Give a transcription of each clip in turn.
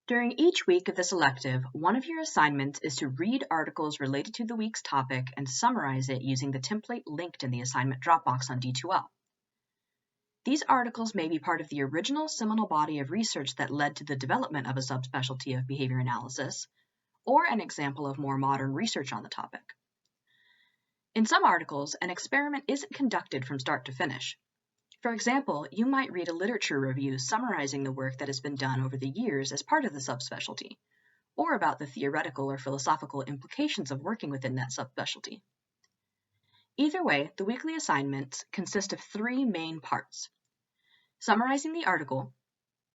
During each week of this elective, one of your assignments is to read articles related to the week's topic and summarize it using the template linked in the assignment Dropbox on D2L. These articles may be part of the original seminal body of research that led to the development of a subspecialty of behavior analysis, or an example of more modern research on the topic. In some articles, an experiment isn't conducted from start to finish. For example, you might read a literature review summarizing the work that has been done over the years as part of the subspecialty, or about the theoretical or philosophical implications of working within that subspecialty. Either way, the weekly assignments consist of three main parts: summarizing the article,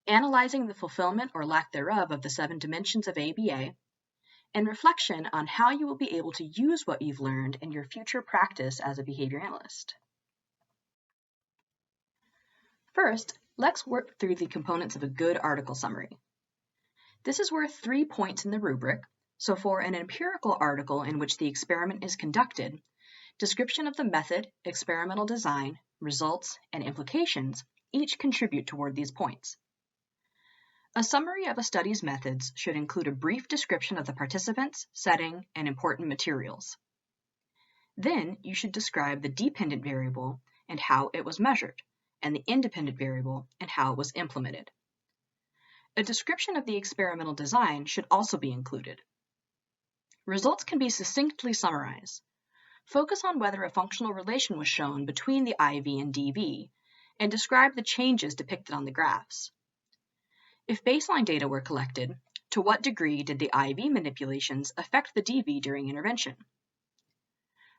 analyzing the fulfillment or lack thereof of the 7 dimensions of ABA, and reflection on how you will be able to use what you've learned in your future practice as a behavior analyst. First, let's work through the components of a good article summary. This is worth 3 points in the rubric, so for an empirical article in which the experiment is conducted, description of the method, experimental design, results, and implications each contribute toward these points. A summary of a study's methods should include a brief description of the participants, setting, and important materials. Then you should describe the dependent variable and how it was measured, and the independent variable and how it was implemented. A description of the experimental design should also be included. Results can be succinctly summarized. Focus on whether a functional relation was shown between the IV and DV, and describe the changes depicted on the graphs. If baseline data were collected, to what degree did the IV manipulations affect the DV during intervention?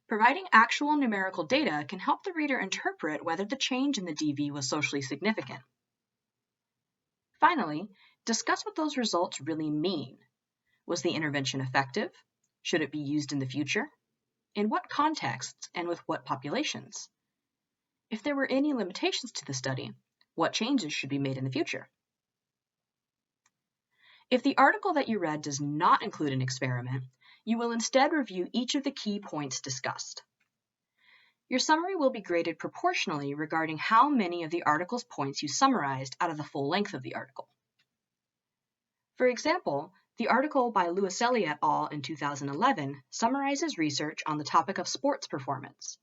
Providing actual numerical data can help the reader interpret whether the change in the DV was socially significant. Finally, discuss what those results really mean. Was the intervention effective? Should it be used in the future? In what contexts and with what populations? If there were any limitations to the study, what changes should be made in the future? If the article that you read does not include an experiment, you will instead review each of the key points discussed. Your summary will be graded proportionally regarding how many of the article's points you summarized out of the full length of the article. For example, the article by Luiselli et al. In 2011 summarizes research on the topic of sports performance.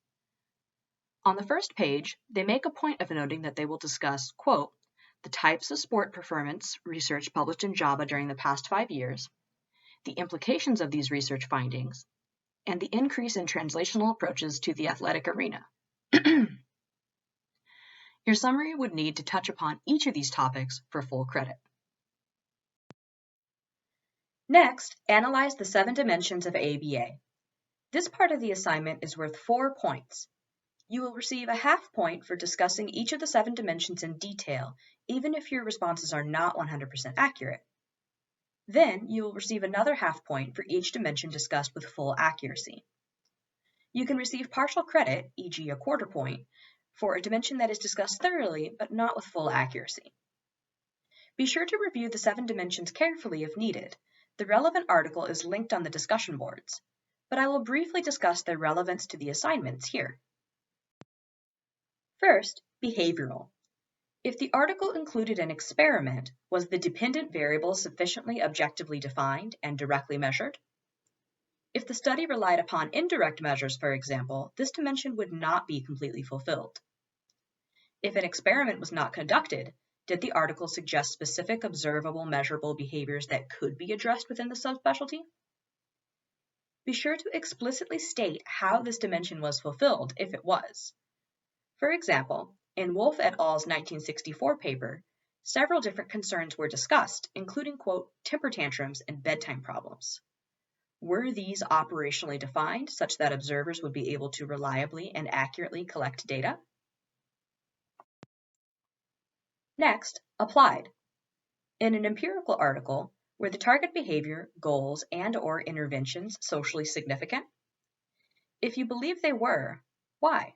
On the first page, they make a point of noting that they will discuss, quote, the types of sport performance research published in JABA during the past 5 years, the implications of these research findings, and the increase in translational approaches to the athletic arena. Your summary would need to touch upon each of these topics for full credit. Next, analyze the 7 dimensions of ABA. This part of the assignment is worth 4 points. You will receive a half point for discussing each of the 7 dimensions in detail, even if your responses are not 100% accurate. Then you will receive another half point for each dimension discussed with full accuracy. You can receive partial credit, e.g. a quarter point, for a dimension that is discussed thoroughly but not with full accuracy. Be sure to review the 7 dimensions carefully if needed. The relevant article is linked on the discussion boards, but I will briefly discuss their relevance to the assignments here. First, behavioral. If the article included an experiment, was the dependent variable sufficiently objectively defined and directly measured? If the study relied upon indirect measures, for example, this dimension would not be completely fulfilled. If an experiment was not conducted, did the article suggest specific observable, measurable behaviors that could be addressed within the subspecialty? Be sure to explicitly state how this dimension was fulfilled if it was. For example, in Wolf et al.'s 1964 paper, several different concerns were discussed, including, quote, temper tantrums and bedtime problems. Were these operationally defined such that observers would be able to reliably and accurately collect data? Next, applied. In an empirical article, were the target behavior, goals, and/or interventions socially significant? If you believe they were, why?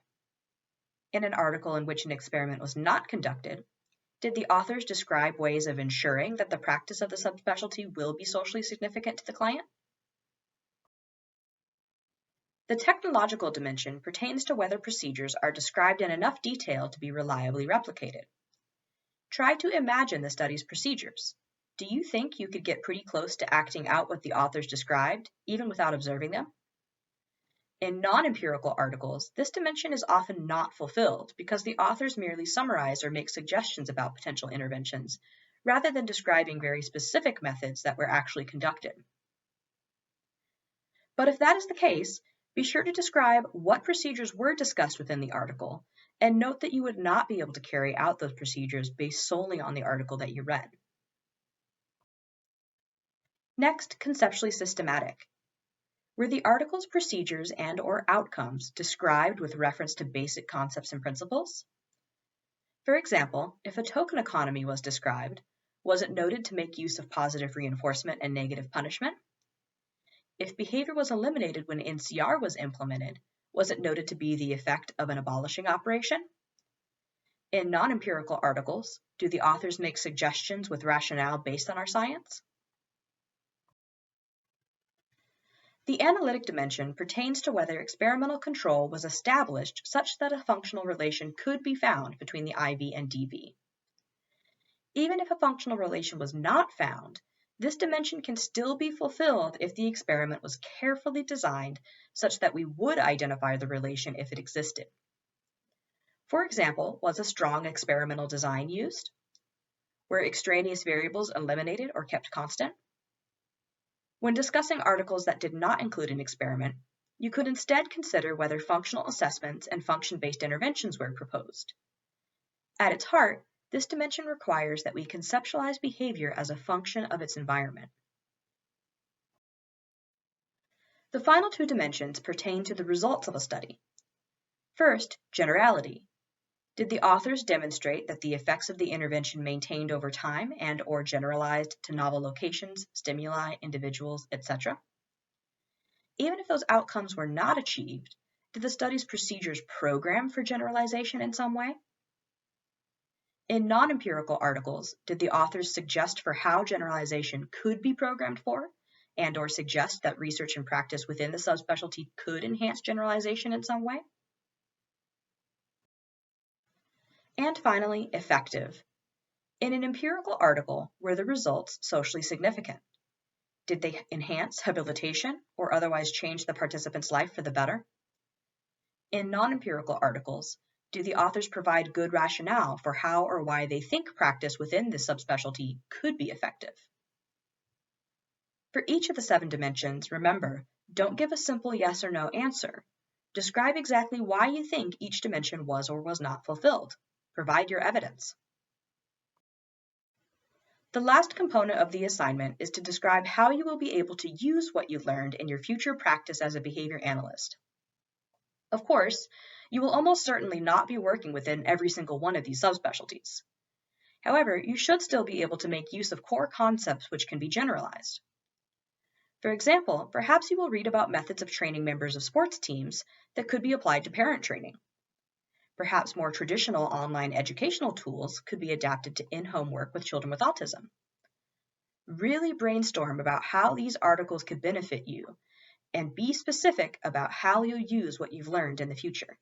In an article in which an experiment was not conducted, did the authors describe ways of ensuring that the practice of the subspecialty will be socially significant to the client? The technological dimension pertains to whether procedures are described in enough detail to be reliably replicated. Try to imagine the study's procedures. do you think you could get pretty close to acting out what the authors described, even without observing them? In non-empirical articles, this dimension is often not fulfilled because the authors merely summarize or make suggestions about potential interventions, rather than describing very specific methods that were actually conducted. But if that is the case, be sure to describe what procedures were discussed within the article, and note that you would not be able to carry out those procedures based solely on the article that you read. Next, conceptually systematic. Were the article's procedures and/or outcomes described with reference to basic concepts and principles? For example, if a token economy was described, was it noted to make use of positive reinforcement and negative punishment? If behavior was eliminated when NCR was implemented, was it noted to be the effect of an abolishing operation? In non-empirical articles, do the authors make suggestions with rationale based on our science? The analytic dimension pertains to whether experimental control was established such that a functional relation could be found between the IV and DV. Even if a functional relation was not found, this dimension can still be fulfilled if the experiment was carefully designed such that we would identify the relation if it existed. For example, was a strong experimental design used? Were extraneous variables eliminated or kept constant? When discussing articles that did not include an experiment, you could instead consider whether functional assessments and function-based interventions were proposed. At its heart, this dimension requires that we conceptualize behavior as a function of its environment. The final two dimensions pertain to the results of a study. First, generality. Did the authors demonstrate that the effects of the intervention maintained over time and/or generalized to novel locations, stimuli, individuals, etc.? Even if those outcomes were not achieved, did the study's procedures program for generalization in some way? In non-empirical articles, did the authors suggest for how generalization could be programmed for, and/or suggest that research and practice within the subspecialty could enhance generalization in some way? And finally, effective. In an empirical article, were the results socially significant? Did they enhance habilitation or otherwise change the participant's life for the better? In non-empirical articles, do the authors provide good rationale for how or why they think practice within this subspecialty could be effective? For each of the 7 dimensions, remember, don't give a simple yes or no answer. Describe exactly why you think each dimension was or was not fulfilled. Provide your evidence. The last component of the assignment is to describe how you will be able to use what you've learned in your future practice as a behavior analyst. Of course, you will almost certainly not be working within every single one of these subspecialties. However, you should still be able to make use of core concepts which can be generalized. For example, perhaps you will read about methods of training members of sports teams that could be applied to parent training. Perhaps more traditional online educational tools could be adapted to in-home work with children with autism. Really brainstorm about how these articles could benefit you, and be specific about how you'll use what you've learned in the future.